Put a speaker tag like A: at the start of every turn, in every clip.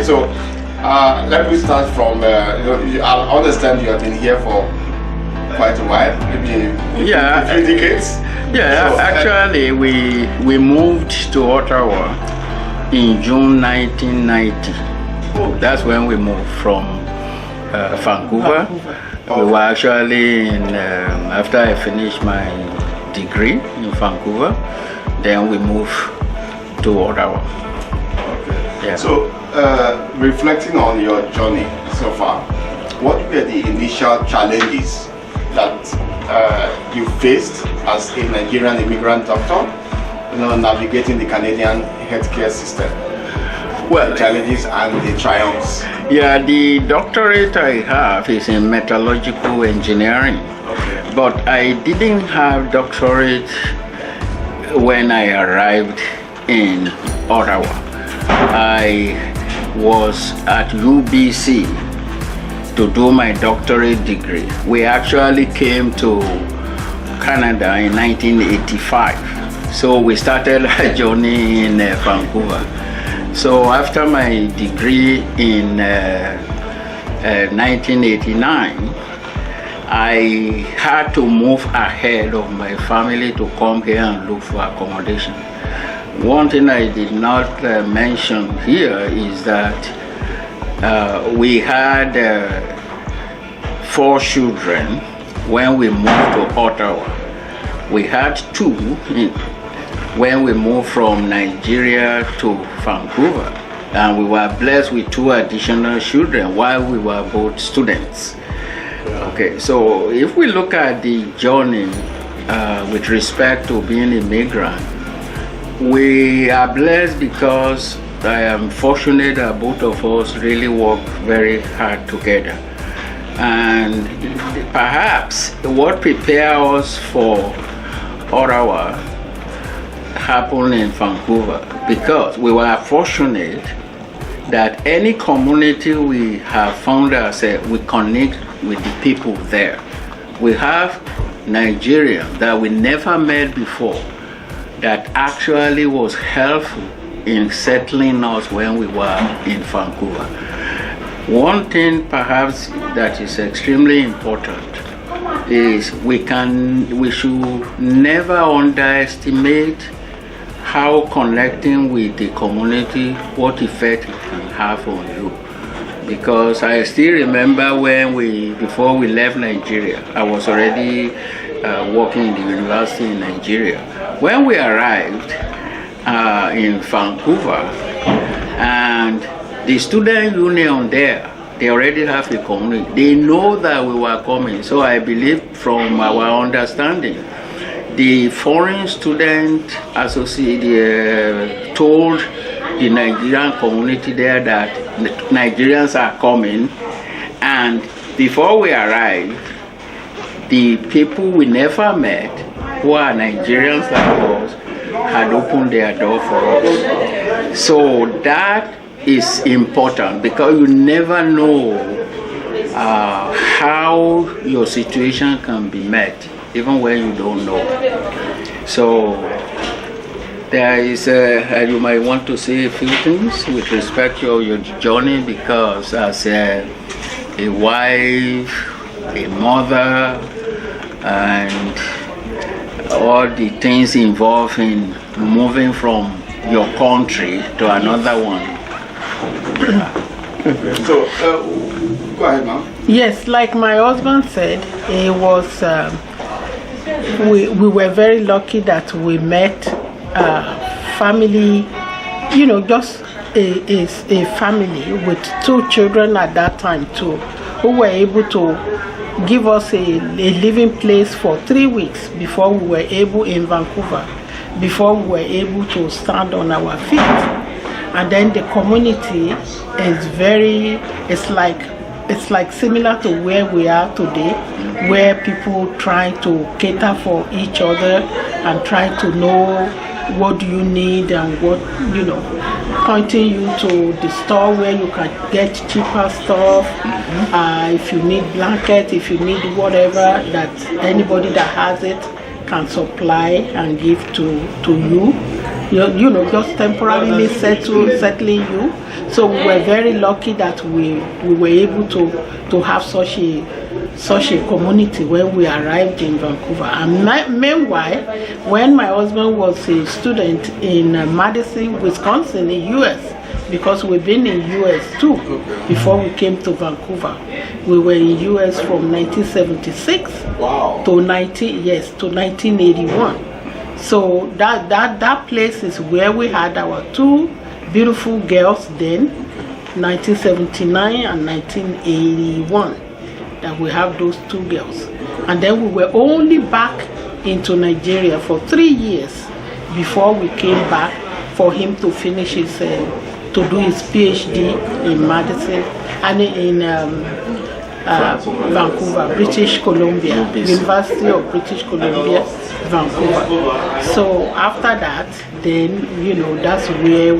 A: so let me start from, I understand you have been here for quite a while, maybe a few decades.
B: Yeah, so, actually we moved to Ottawa in June 1990. That's when we moved from Vancouver. We were actually in, after I finished my degree in Vancouver, then we moved to Ottawa.
A: Okay. Yeah. So, reflecting on your journey so far, what were the initial challenges that you faced as a Nigerian immigrant doctor, navigating the Canadian healthcare system? Well, the challenges and the triumphs.
B: Yeah, the doctorate I have is in metallurgical engineering.
A: Okay.
B: But I didn't have doctorate when I arrived in Ottawa. I was at UBC to do my doctorate degree. We actually came to Canada in 1985. So we started our journey in Vancouver. So after my degree in 1989, I had to move ahead of my family to come here and look for accommodation. One thing I did not mention here is that we had 4 children when we moved to Ottawa. We had 2 when we moved from Nigeria to Vancouver, and we were blessed with 2 additional children while we were both students. Okay, so if we look at the journey with respect to being an immigrant, we are blessed because I am fortunate that both of us really work very hard together. And perhaps what prepared us for Ottawa happened in Vancouver, because we were fortunate that any community we have found ourselves, we connect with the people there. We have Nigerians that we never met before that actually was helpful in settling us when we were in Vancouver. One thing perhaps that is extremely important is we should never underestimate how connecting with the community, what effect it can have on you. Because I still remember before we left Nigeria, I was already working in the university in Nigeria. When we arrived in Vancouver, and the student union there, they already have a community. They know that we were coming. So I believe from our understanding, the foreign student associate told the Nigerian community there that Nigerians are coming, and before we arrived, the people we never met, who are Nigerians like us, had opened their door for us. So that is important, because you never know how your situation can be met, even when you don't know. So there is you might want to say a few things with respect to your journey, because as a wife, a mother, and all the things involved in moving from your country to another one.
A: So, go ahead, ma'am.
C: Yes, like my husband said, it was. We were very lucky that we met family, just a family with 2 children at that time too, who were able to give us a living place for 3 weeks before we were able in Vancouver, before we were able to stand on our feet. And then the community is it's like similar to where we are today, where people try to cater for each other and try to know what do you need and what, pointing you to the store where you can get cheaper stuff. If you need blanket, if you need whatever, that anybody that has it can supply and give to you. just temporarily settling you. So we were very lucky that we were able to have such a community when we arrived in Vancouver. And meanwhile, when my husband was a student in Madison, Wisconsin, in U.S., because we've been in U.S. too before we came to Vancouver. We were in U.S. from 1976 to 1981. So that place is where we had our two beautiful girls then, 1979 and 1981. That we have those two girls. And then we were only back into Nigeria for 3 years before we came back for him to finish his to do his PhD in Madison and in Vancouver, British Columbia, University of British Columbia, Vancouver. So after that, then that's where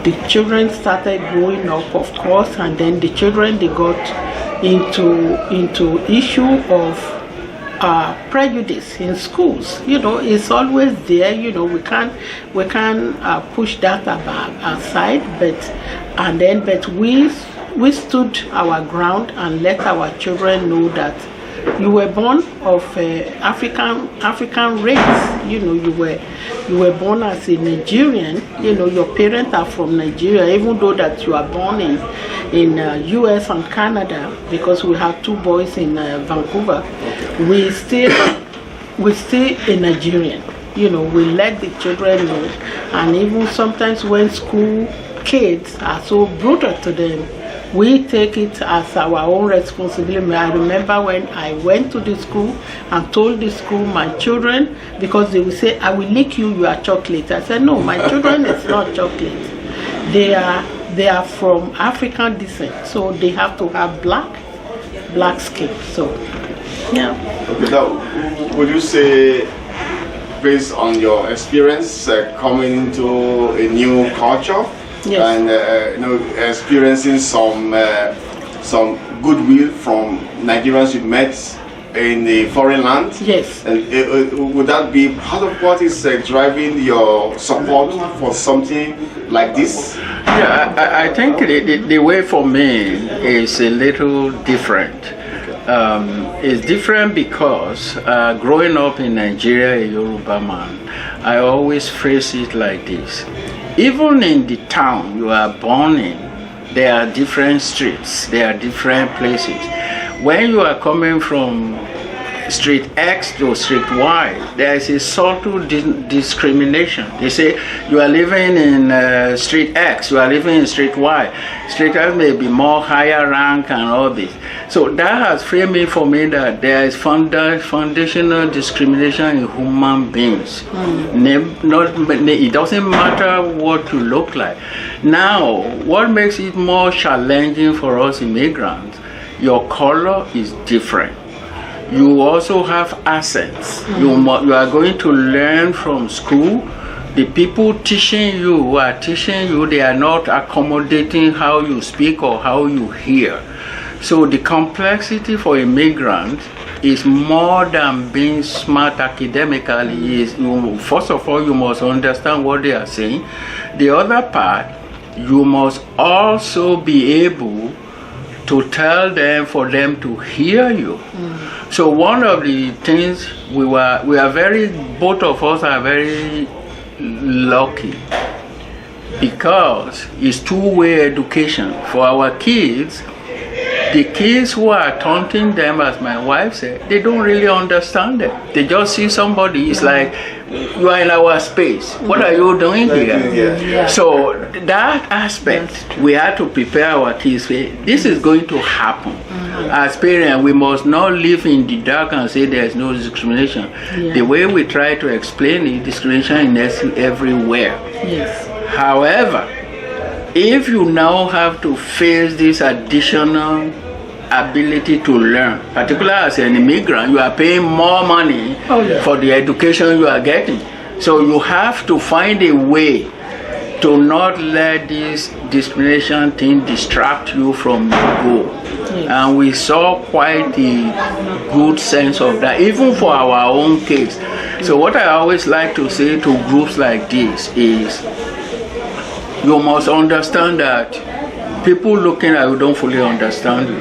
C: the children started growing up, of course, and then the children, they got into issue of prejudice in schools. It's always there. We can't push that aside. But we stood our ground and let our children know that you were born of African race. You were born as a Nigerian. Your parents are from Nigeria, even though that you are born in U.S. and Canada, because we have two boys in Vancouver. We still a Nigerian. We let the children know, and even sometimes when school kids are so brutal to them, we take it as our own responsibility. I remember when I went to the school and told the school, my children, because they would say, I will lick you, you are chocolate. I said, no, my children is not chocolate. They are from African descent, so they have to have black skin. So, yeah.
A: Okay, now, would you say, based on your experience coming into a new culture,
C: yes,
A: and experiencing some goodwill from Nigerians you met in a foreign land,
C: yes,
A: and would that be part of what is driving your support for something like this?
B: Yeah, I think the way for me is a little different. It's different because growing up in Nigeria, a Yoruba man, I always phrase it like this. Even in the town you are born in, there are different streets, there are different places. When you are coming from street X to street Y, there is a subtle discrimination. They say you are living in street X, you are living in street Y. Street X may be more higher rank and all this. So that has framed it for me that there is foundational discrimination in human beings. It doesn't matter what you look like. Now, what makes it more challenging for us immigrants, your color is different. You also have assets. You are going to learn from school. The people teaching you, who are teaching you, they are not accommodating how you speak or how you hear. So the complexity for immigrants is more than being smart academically. First of all, you must understand what they are saying. The other part, you must also be able to tell them, for them to hear you. So one of the things both of us are very lucky, because it's two-way education for our kids. The kids who are taunting them, as my wife said, they don't really understand it. They just see somebody, it's like, you are in our space. What are you doing here?
C: Yeah.
B: So that aspect, we have to prepare our kids. This is going to happen. As parents, we must not live in the dark and say there is no discrimination.
C: Yeah.
B: The way we try to explain it, discrimination is everywhere.
C: yes.
B: However, if you now have to face this additional ability to learn, particularly as an immigrant, you are paying more money for the education you are getting. So you have to find a way to not let this discrimination thing distract you from your goal. Yes. And we saw quite a good sense of that, even for our own case. So what I always like to say to groups like this is, you must understand that people looking at you don't fully understand you.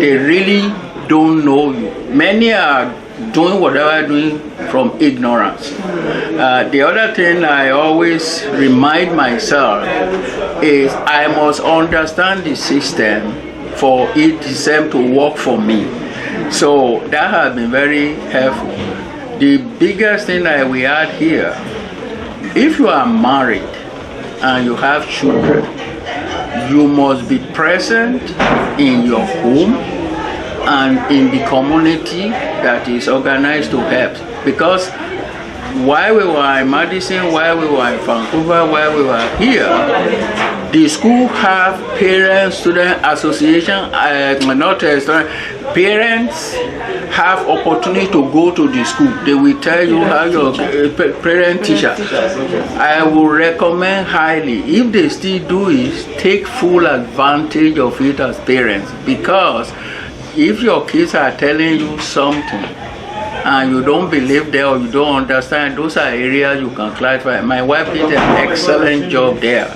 B: They really don't know you. Many are doing whatever they're doing from ignorance. The other thing I always remind myself is I must understand the system for it itself to work for me. So that has been very helpful. The biggest thing that we had here, if you are married and you have children, you must be present in your home and in the community that is organized to help. Because while we were in Madison, while we were in Vancouver, while we were here, the school have parent-student association, parents have opportunity to go to the school. They will tell you how your parent teacher. I will recommend highly, if they still do it, take full advantage of it as parents, because if your kids are telling you something and you don't believe them or you don't understand, those are areas you can clarify. My wife did an excellent job there.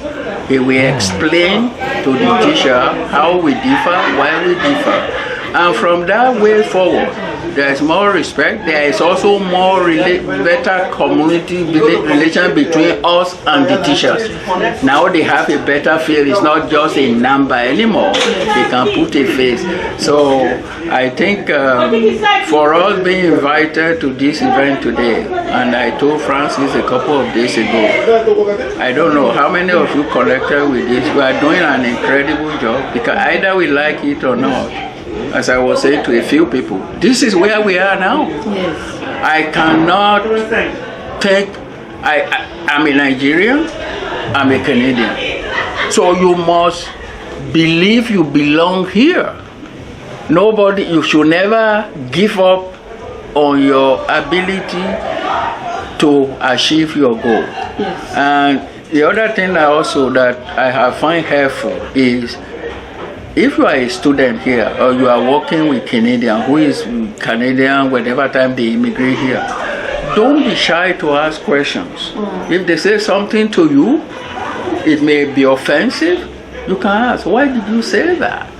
B: He will explain to the teacher how we differ, why we differ. And from that way forward, there is more respect. There is also more better community relation between us and the teachers. Now they have a better feel. It's not just a number anymore. They can put a face. So I think for us being invited to this event today, and I told Francis a couple of days ago, I don't know how many of you connected with this. We are doing an incredible job, because either we like it or not. As I was saying to a few people, this is where we are now.
C: Yes.
B: I cannot think, I'm a Nigerian, I'm a Canadian. So you must believe you belong here. Nobody, you should never give up on your ability to achieve your goal.
C: Yes.
B: And the other thing that I have find helpful is, if you are a student here or you are working with Canadian, who is Canadian whatever time they immigrate here, don't be shy to ask questions. If they say something to you, it may be offensive, you can ask, why did you say that?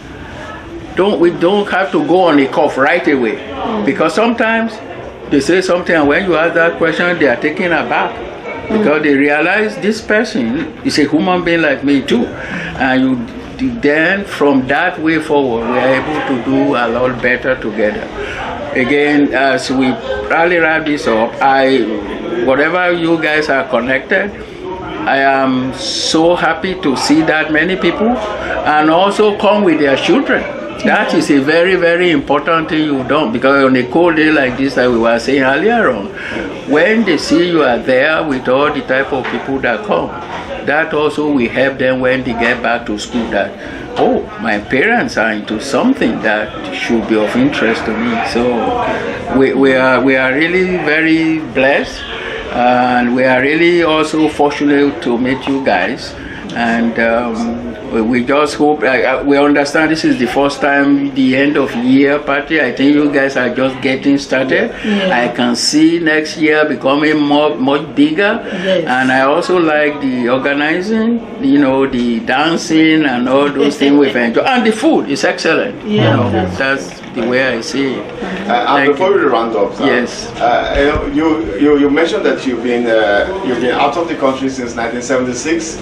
B: We don't have to go on a cuff right away, because sometimes they say something and when you ask that question, they are taken aback, because they realize this person is a human being like me too. And then from that way forward, we are able to do a lot better together. Again, as we probably wrap this up, whatever you guys are connected, I am so happy to see that many people, and also come with their children. That is a very, very important thing you don't, because on a cold day like this that we were saying earlier on, when they see you are there with all the type of people that come, that also will help them when they get back to school, that, oh, my parents are into something that should be of interest to me. So we are really very blessed, and we are really also fortunate to meet you guys. And we just hope, we understand this is the first time, the end of year party. I think you guys are just getting started.
C: Yeah.
B: I can see next year becoming much bigger.
C: Yes.
B: And I also like the organizing, the dancing and all those things we've enjoyed. And the food is excellent.
C: Yeah,
B: that's the way I see it.
A: And before we round up, sir,
B: yes,
A: you mentioned that you've been out of the country since 1976.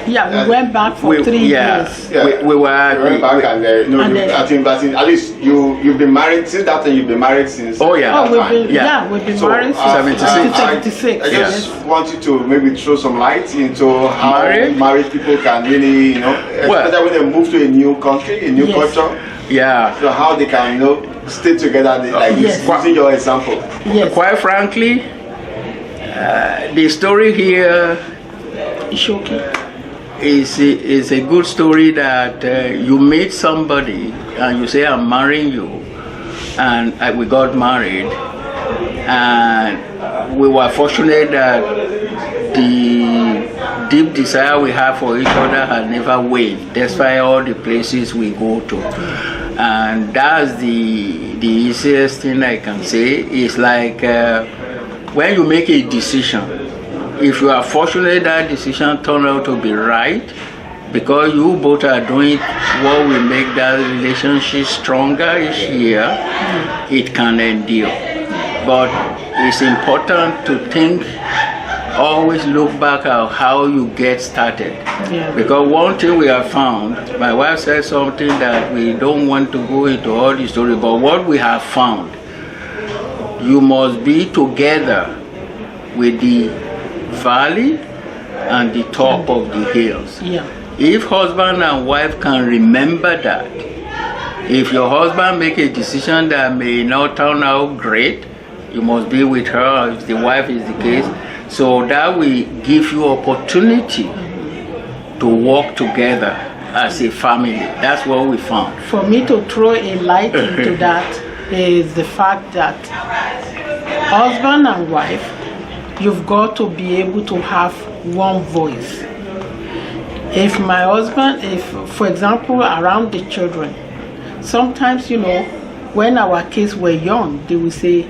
C: Yeah, we went back for 3 years.
A: Yeah.
B: We were
A: back, and I think at least you've been married since that, and you've been married since.
C: We've been married since 1976.
A: I just want you to maybe throw some light into how married people can really, especially when they move to a new country, a new culture.
B: Yeah.
A: So how they can, stay together, like using your example.
C: Yes.
B: Quite frankly, the story here is a good story that you meet somebody and you say, I'm marrying you, and we got married, and we were fortunate that the deep desire we have for each other had never waned, despite all the places we go to. And that's the easiest thing I can say. It's like when you make a decision, if you are fortunate that decision turned out to be right, because you both are doing what will make that relationship stronger each year, it can endure. But it's important to think, always look back at how you get started.
C: Yeah.
B: Because one thing we have found, my wife said something that we don't want to go into all the story, but what we have found, you must be together with the valley and the top of the hills.
C: Yeah.
B: If husband and wife can remember that, if your husband make a decision that may not turn out great, you must be with her, if the wife is the case. So that will give you opportunity to work together as a family. That's what we found.
C: For me to throw a light into that is the fact that husband and wife, you've got to be able to have one voice. If my husband, for example, around the children, sometimes, when our kids were young, they will say,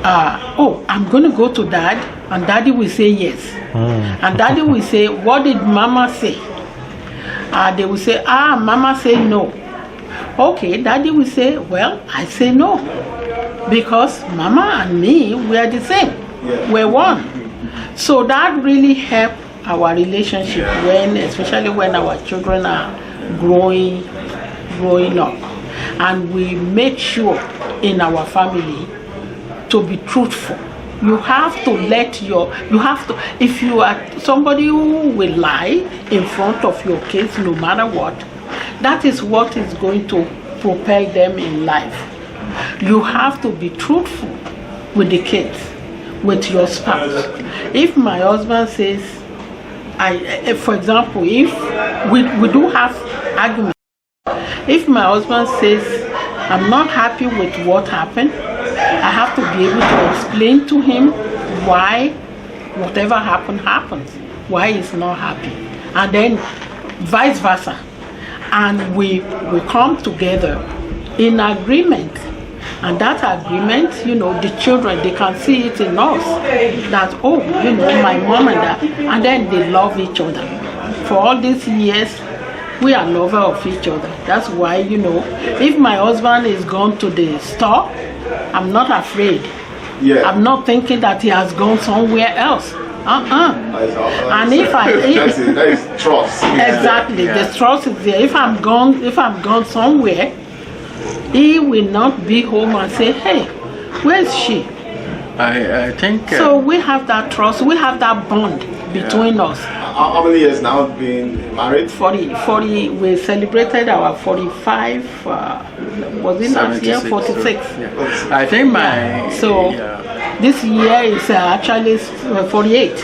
C: oh, I'm going to go to dad, and daddy will say yes. And daddy will say, what did mama say? They will say, mama say no. Okay, daddy will say, well, I say no. Because mama and me, we are the same. Yeah. We're one. So that really helped our relationship, especially when our children are growing up. And we make sure in our family to be truthful. You have to if you are somebody who will lie in front of your kids no matter what, that is what is going to propel them in life. You have to be truthful with the kids, with your spouse. If my husband says, for example, if we do have arguments, if my husband says, I'm not happy with what happened, I have to be able to explain to him why whatever happened, why he's not happy, and then vice versa. And we come together in agreement. And that agreement, the children, they can see it in us. That, my mom and dad, and then they love each other. For all these years, we are lovers of each other. That's why, if my husband is gone to the store, I'm not afraid. Yeah. I'm not thinking that he has gone somewhere else. And
A: that is trust.
C: Exactly,
B: yeah.
C: The trust is there. If I'm gone somewhere, he will not be home and say, hey, where's she?
B: I think
C: so we have that trust, we have that bond between us.
A: How many years now been married?
C: 40, we celebrated our 45, was it last year? 46.
B: Yeah. I think
C: So this year is actually 48.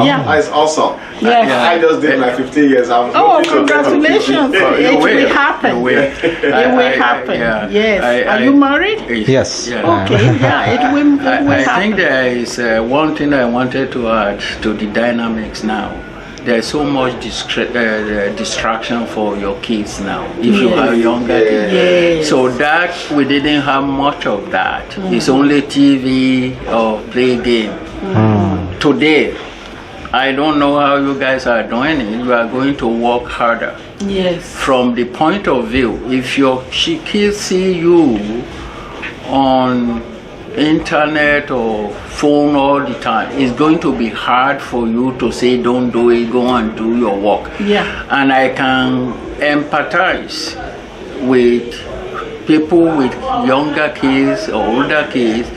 C: Yeah.
A: That's awesome.
C: Yes.
A: I just did my 15 years.
C: Congratulations. It will happen. It will happen. Yes. Are you married?
D: Yes.
C: Yeah. Okay. Yeah, it will happen.
B: I think there is one thing I wanted to add to the dynamics now. There's so much distraction for your kids now, if you have younger kids.
C: Yes.
B: So that we didn't have much of that. It's only TV or play game. Today, I don't know how you guys are doing it. You are going to work harder.
C: Yes.
B: From the point of view, if your kids see you on internet or phone all the time, it's going to be hard for you to say, don't do it, go and do your work.
C: Yeah.
B: And I can empathize with people with younger kids or older kids.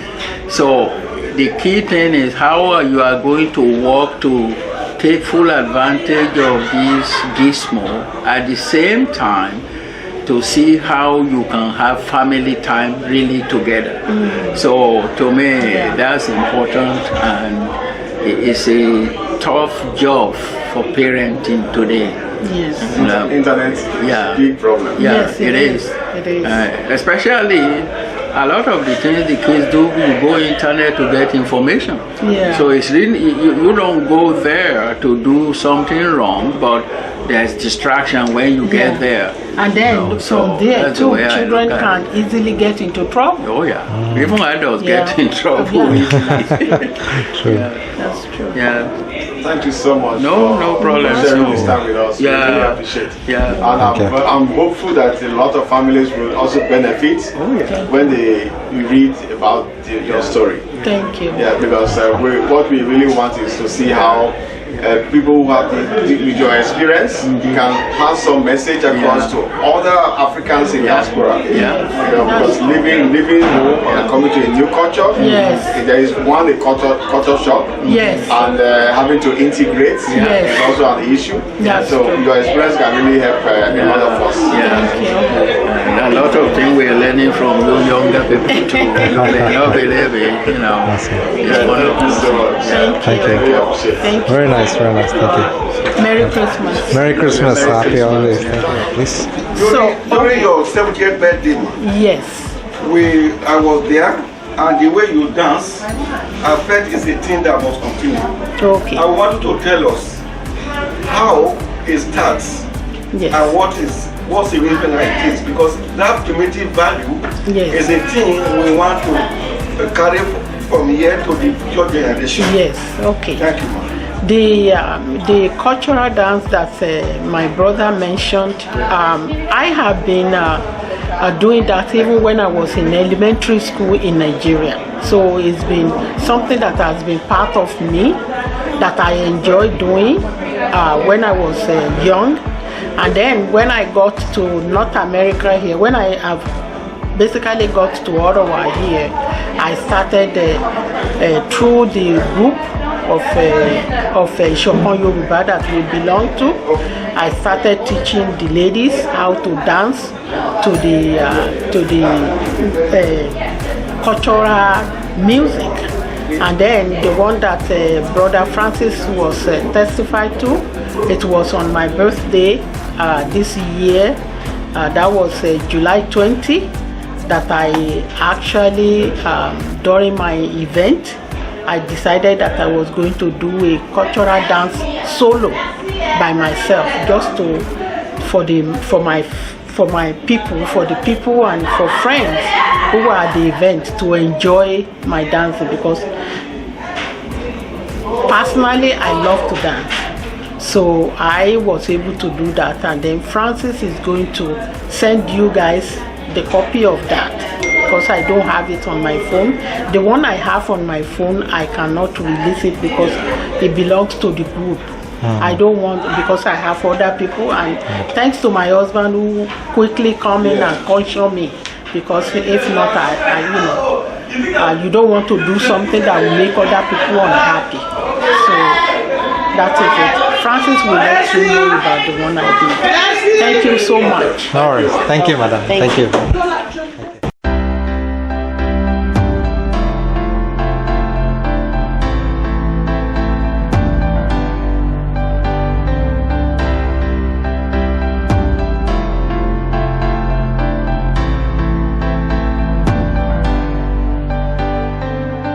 B: So the key thing is how you are going to work to take full advantage of this gizmo, at the same time to see how you can have family time really together. So to me, that's important, and it's a tough job for parenting today.
C: Yes.
A: Internet is a big problem.
B: Yeah,
C: yes, it is. It is.
B: Especially a lot of the things the kids do, you go internet to get information.
C: Yeah.
B: So it's really, you don't go there to do something wrong, but there's distraction when you get there.
C: And then from there too, children can easily get into trouble.
B: Oh yeah, even adults get in trouble easily.
D: True.
C: That's true.
B: Yeah.
A: Thank you so much.
B: No problem.
A: Sharing this time with us.
B: Yeah.
A: We really appreciate it.
B: Yeah.
A: And I'm hopeful that a lot of families will also benefit when they read about your story.
C: Thank you.
A: Yeah, because what we really want is to see how people who have with your experience can pass some message across to other Africans in diaspora.
B: Yeah.
A: Because living home and coming to a new culture, there is a culture shock.
C: Yes.
A: And having to integrate is also an issue. So your experience can really help a lot of us.
B: Yeah. A lot of things we are learning from you younger people too. You may not believe it, you know. It's one of those.
A: So much.
C: Thank you. Thank you.
D: Very nice, thank you.
C: Merry Christmas.
D: Merry Christmas, happy holidays. Thank you. Please.
C: So
E: During your 70th birthday,
C: yes.
E: I was there, and the way you dance, I felt it's a thing that must continue.
C: Okay.
E: I want you to tell us how it starts
C: Yes.
E: and what's the reason it is, because that primitive value
C: Yes.
E: is a thing we want to carry from here to the future generation.
C: Yes. Okay.
E: Thank you, ma'am.
C: The cultural dance that my brother mentioned, I have been doing that even when I was in elementary school in Nigeria. So it's been something that has been part of me that I enjoy doing when I was young. And then when I got to North America here, when I have basically got to Ottawa here, I started through the group of Chopin Yoruba that we belong to. I started teaching the ladies how to dance to the cultural music. And then the one that Brother Francis was testified to, it was on my birthday this year. That was July 20, that I actually, during my event, I decided that I was going to do a cultural dance solo by myself, just for my people and for friends who were at the event to enjoy my dancing, because personally I love to dance. So I was able to do that, and then Francis is going to send you guys the copy of that, because I don't have it on my phone. The one I have on my phone, I cannot release it because it belongs to the group. I don't want, because I have other people, and thanks to my husband who quickly come in and caution me, because if not, you don't want to do something that will make other people unhappy. So that is it. Francis will let you know about the one I did. Thank you so much.
D: No worries. Thank you, madam. Thank you.